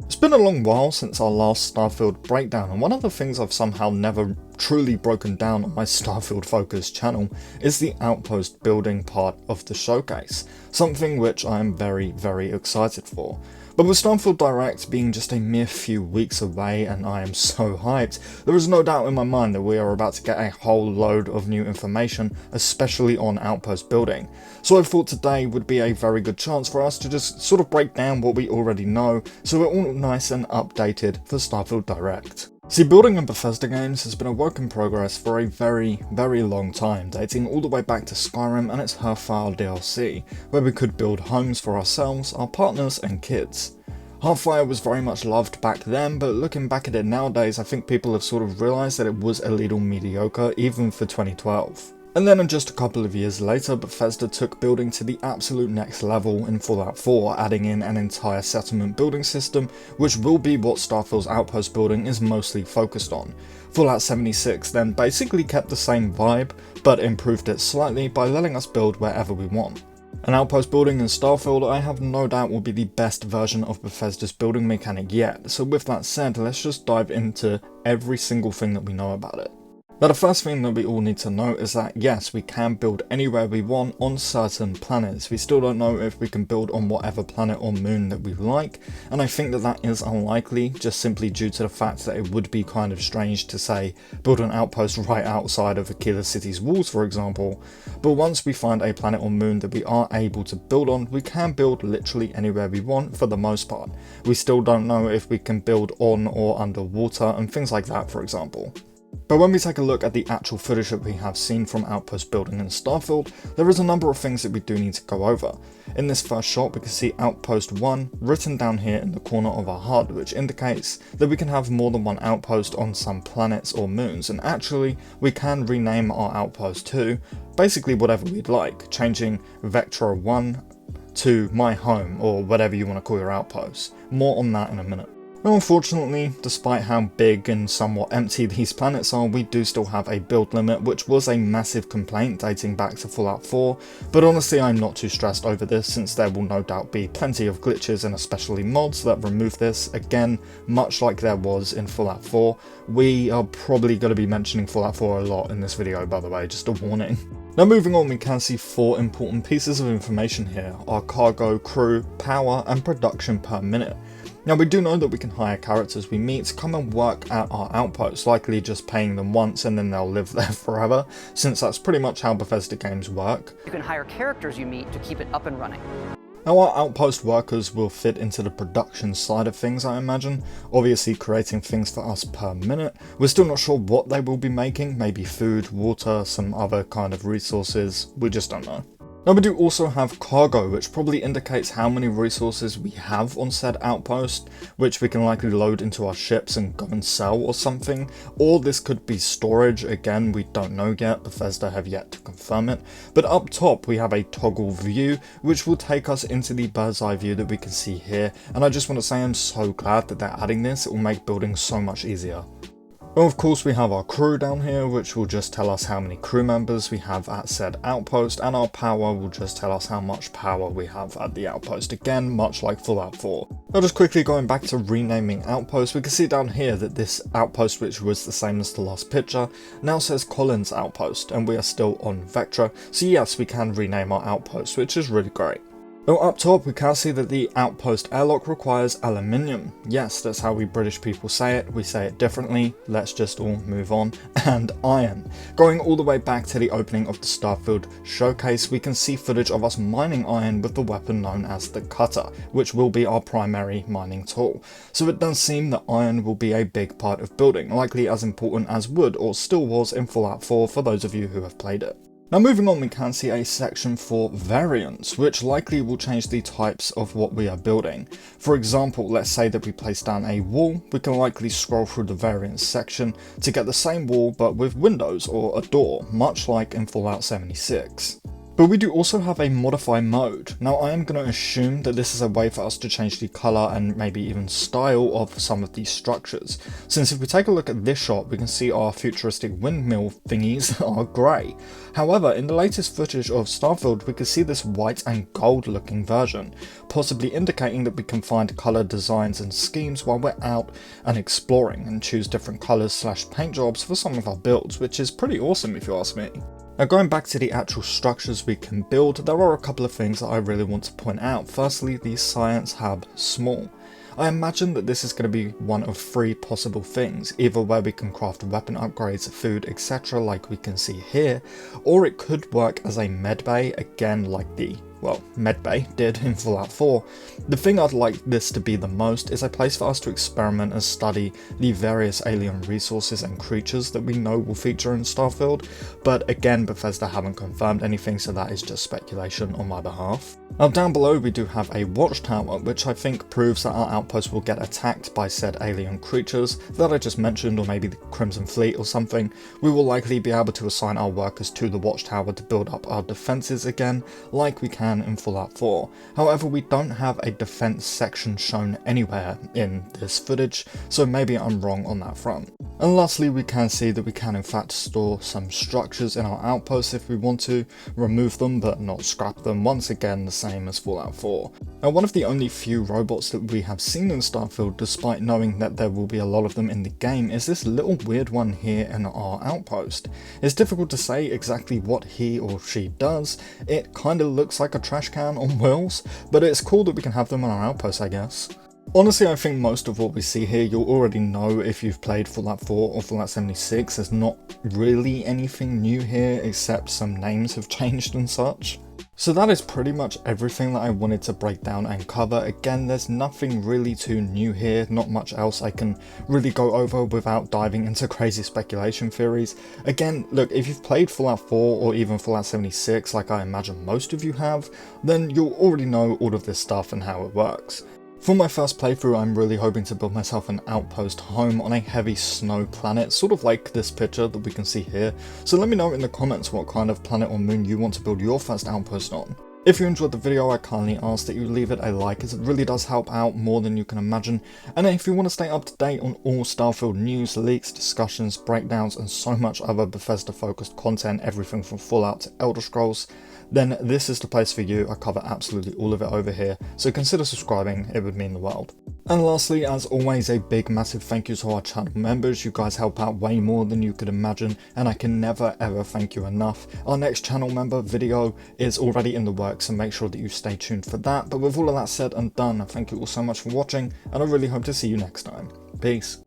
It's been a long while since our last Starfield breakdown, and one of the things I've somehow never truly broken down on my Starfield focused channel is the outpost building part of the showcase, something which I am very excited for. But with Starfield Direct being just a mere few weeks away and I am so hyped, there is no doubt in my mind that we are about to get a whole load of new information, especially on outpost building. So I thought today would be a very good chance for us to just sort of break down what we already know, so we're all nice and updated for Starfield Direct. See, building in Bethesda games has been a work in progress for a very long time, dating all the way back to Skyrim and its Hearthfire DLC, where we could build homes for ourselves, our partners and kids. Hearthfire was very much loved back then, but looking back at it nowadays, I think people have sort of realised that it was a little mediocre even for 2012. And then just a couple of years later, Bethesda took building to the absolute next level in Fallout 4, adding in an entire settlement building system, which will be what Starfield's Outpost building is mostly focused on. Fallout 76 then basically kept the same vibe, but improved it slightly by letting us build wherever we want. An outpost building in Starfield I have no doubt will be the best version of Bethesda's building mechanic yet, so with that said, let's just dive into every single thing that we know about it. Now the first thing that we all need to know is that yes, we can build anywhere we want on certain planets. We still don't know if we can build on whatever planet or moon that we like, and I think that that is unlikely, just simply due to the fact that it would be kind of strange to say build an outpost right outside of Aquila City's walls, for example. But once we find a planet or moon that we are able to build on, we can build literally anywhere we want for the most part. We still don't know if we can build on or underwater and things like that, for example. But when we take a look at the actual footage that we have seen from outpost building in Starfield, there is a number of things that we do need to go over. In this first shot we can see Outpost 1 written down here in the corner of our HUD, which indicates that we can have more than one outpost on some planets or moons, and actually we can rename our outpost to basically whatever we'd like, changing Vectra 1 to My Home or whatever you want to call your outpost. More on that in a minute. Now unfortunately, despite how big and somewhat empty these planets are, we do still have a build limit, which was a massive complaint dating back to Fallout 4, but honestly I'm not too stressed over this since there will no doubt be plenty of glitches and especially mods that remove this. Again, much like there was in Fallout 4, we are probably going to be mentioning Fallout 4 a lot in this video, by the way, just a warning. Now moving on, we can see 4 important pieces of information here: our cargo, crew, power and production per minute. Now we do know that we can hire characters we meet to come and work at our outpost, likely just paying them once and then they'll live there forever, since that's pretty much how Bethesda games work. You can hire characters you meet to keep it up and running. Now our outpost workers will fit into the production side of things, I imagine, obviously creating things for us per minute. We're still not sure what they will be making, maybe food, water, some other kind of resources, we just don't know. Now we do also have cargo, which probably indicates how many resources we have on said outpost, which we can likely load into our ships and go and sell or something, or this could be storage. Again, we don't know yet, Bethesda have yet to confirm it, but up top we have a toggle view which will take us into the bird's eye view that we can see here, and I just want to say I'm so glad that they're adding this. It will make building so much easier. Well, of course we have our crew down here, which will just tell us how many crew members we have at said outpost, and our power will just tell us how much power we have at the outpost, again much like Fallout 4. Now just quickly going back to renaming outposts, we can see down here that this outpost, which was the same as the last picture, now says Collins Outpost, and we are still on Vectra, so yes, we can rename our outpost, which is really great. Now up top we can see that the outpost airlock requires aluminium. Yes, that's how we British people say it, we say it differently, let's just all move on. And iron. Going all the way back to the opening of the Starfield showcase, we can see footage of us mining iron with the weapon known as the cutter, which will be our primary mining tool. So it does seem that iron will be a big part of building, likely as important as wood or still was in Fallout 4 for those of you who have played it. Now moving on, we can see a section for variants, which likely will change the types of what we are building. For example, let's say that we place down a wall, we can likely scroll through the variants section to get the same wall but with windows or a door, much like in Fallout 76. But we do also have a modify mode. Now I am going to assume that this is a way for us to change the colour and maybe even style of some of these structures, since if we take a look at this shot we can see our futuristic windmill thingies are grey. However, in the latest footage of Starfield we can see this white and gold looking version, possibly indicating that we can find colour designs and schemes while we're out and exploring and choose different colours / paint jobs for some of our builds, which is pretty awesome if you ask me. Now going back to the actual structures we can build, there are a couple of things that I really want to point out. Firstly, the science hub small. I imagine that this is going to be one of 3 possible things, either where we can craft weapon upgrades, food, etc. like we can see here, or it could work as a medbay, again like the medbay did in Fallout 4. The thing I'd like this to be the most is a place for us to experiment and study the various alien resources and creatures that we know will feature in Starfield, but again Bethesda haven't confirmed anything, so that is just speculation on my behalf. Now down below we do have a watchtower, which I think proves that our outpost will get attacked by said alien creatures that I just mentioned, or maybe the Crimson Fleet or something. We will likely be able to assign our workers to the watchtower to build up our defences again, like we can in Fallout 4. However, we don't have a defense section shown anywhere in this footage, so maybe I'm wrong on that front. And lastly, we can see that we can in fact store some structures in our outpost if we want to, remove them but not scrap them, once again the same as Fallout 4. Now one of the only few robots that we have seen in Starfield, despite knowing that there will be a lot of them in the game, is this little weird one here in our outpost. It's difficult to say exactly what he or she does. It kind of looks like a trash can on wheels, but it's cool that we can have them on our outpost, I guess. Honestly, I think most of what we see here you'll already know if you've played Fallout 4 or Fallout 76. There's not really anything new here except some names have changed and such. So that is pretty much everything that I wanted to break down and cover. Again, there's nothing really too new here, not much else I can really go over without diving into crazy speculation theories. Again, look, if you've played Fallout 4 or even Fallout 76 like I imagine most of you have, then you'll already know all of this stuff and how it works. For my first playthrough, I'm really hoping to build myself an outpost home on a heavy snow planet, sort of like this picture that we can see here, so let me know in the comments what kind of planet or moon you want to build your first outpost on. If you enjoyed the video, I kindly ask that you leave it a like, as it really does help out more than you can imagine, and if you want to stay up to date on all Starfield news, leaks, discussions, breakdowns, and so much other Bethesda focused content, everything from Fallout to Elder Scrolls, then this is the place for you. I cover absolutely all of it over here, so consider subscribing, it would mean the world. And lastly, as always, a big massive thank you to our channel members. You guys help out way more than you could imagine, and I can never ever thank you enough. Our next channel member video is already in the works, so make sure that you stay tuned for that. But with all of that said and done, thank you all so much for watching, and I really hope to see you next time. Peace.